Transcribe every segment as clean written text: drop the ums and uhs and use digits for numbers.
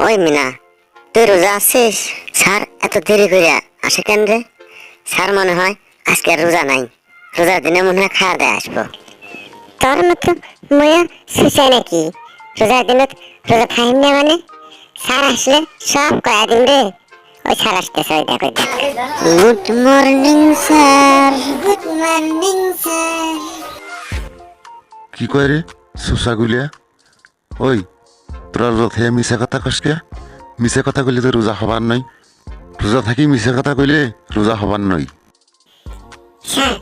ওই মিনা, তুই রোজা আছিস? স্যার এত দেরি করে আসে কেন রে? স্যার মনে হয় আজকে আর রোজা নাই, রোজার দিনে মনে হয় খাওয়া দাওয়া আসবো। তোর মতো ময়া সুচাই নাকি? রোজার দিনে রোজা খাইম না মানে? স্যার আসলে সব কয়া দিন রে। ওই স্যার আসতেছে, ওই দেখো। Good morning sir, good morning sir. কি কয় রে সুসাগুলিয়া? ওই তোরা রোজা থেকে মিশা কথা কসকে? মিশা কথা কইলে তো রোজা হবার নয়। রোজা থাকি মিশা কথা কইলে রোজা হবার নয়। স্যার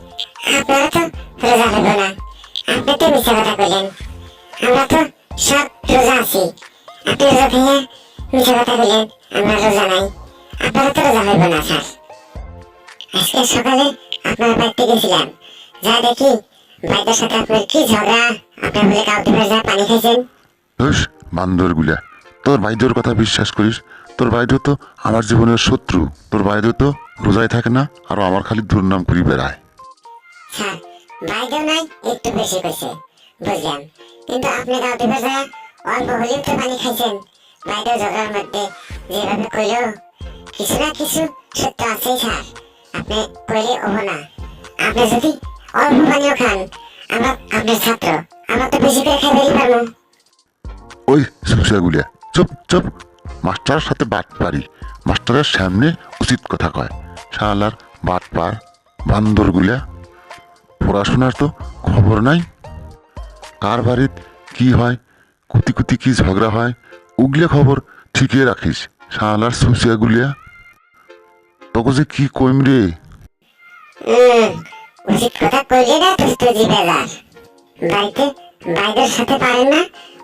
আপনারা তো রোজা হইব না, আপনি তো মিথ্যা কথা কইলেন। আমরা তো সব রোজা আছি, আপনি রোজা থেকে মিথ্যা কথা কইলেন আমরা রোজা নাই। আপনারা তো রোজা হইব না স্যার। আজকে সকালে আপনার বাড়িতে গেছিলাম, যা দেখি ভাইদের সাথে আপনার কি ঝগড়া। আপনার বলে কাউকে যা পানি খাইছেন। ধুস বান্দরগুলা, তোর ভাইদের কথা বিশ্বাস করিস? তোর ভাইদের তো আমার জীবনের শত্রু। তোর ভাইদের তো রোজায় থাকে না, আর আমার খালি দুর্নাম করি বেড়ায়। স্যার ভাইদের নাই একটু বেশি কইছে, বুঝলাম, কিন্তু আপনি কাউকে যা অল্প হলেও তো পানি খাইছেন। ভাইদের ঝগড়ার মধ্যে যেভাবে কইলো, কিছু না কিছু সত্য আছেই স্যার। আপনি কইলে হবো না। আপনি যদি অল্প পানিও খান, আমরা আপনার ছাত্র, আমরা তো বেশি করে খাইবারই পারবো। ওই সুসাগুলিয়া, চুপ চুপ। মাস্টারের সাথে বাট পারি, মাস্টারের সামনে উচিত কথা কয়। শালার বাট পার বান্দরগুলা, পড়াশোনার তো খবর নাই। কার বাড়িত কি হয়, কুতি কুতি কি ঝগড়া হয়, উগলে খবর ঠিকই রাখিস। শালার সুসিয়াগুলিয়া, তোকে যে কি কইম রে। উচিত কথা কইলে না তুই জিবে যাস। বাড়িতে ভাইদের সাথে পারেন না,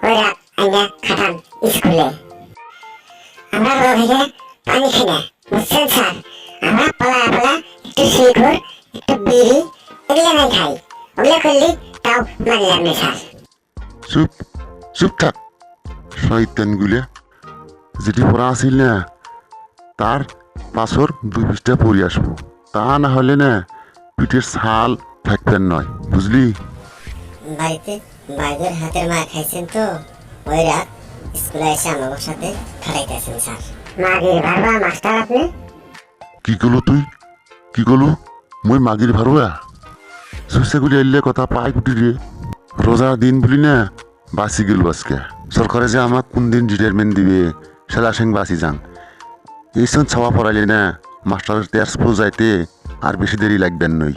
ওরা আইনা খাটান স্কুলে। আমরা রোজা পানি খাই না, বুঝছেন স্যার? আমরা পালা পালা একটু শিখর, একটু বিড়ি এগুলো নাই খাই। ওগুলো করলে তাও মানলাম না স্যার। চুপ চুপ থাক শয়তানগুলিয়া। যেটি পড়া আসিল না, তার পাছর 2 পৃষ্ঠা পড়ে আসবো। তা না হলে না পিঠের ছাল থাকবেন নয়, বুঝলি? বাড়িতে ভাইদের হাতের মা খাইছেন তো, ওই রাত স্কুলে এসে আমার সাথে খাটাইতেছেন স্যার। মাগির ভারবা মাস্টার আপনি? কি করলো তুই? কি করলো? মই মাগির ভারুয়া সুসেগুলি এলে কথা পাই কুটি রে। রোজার দিন বলি না বাঁচি গেল আজকে। সরকারে যে আমাক কোন দিন রিটায়ারমেন্ট দিবে সেলা সেং বাঁচি যান। এইসব ছাওয়া পড়াইলে না মাস্টারের তেজ যাইতে আর বেশি দেরি লাগবেন নই।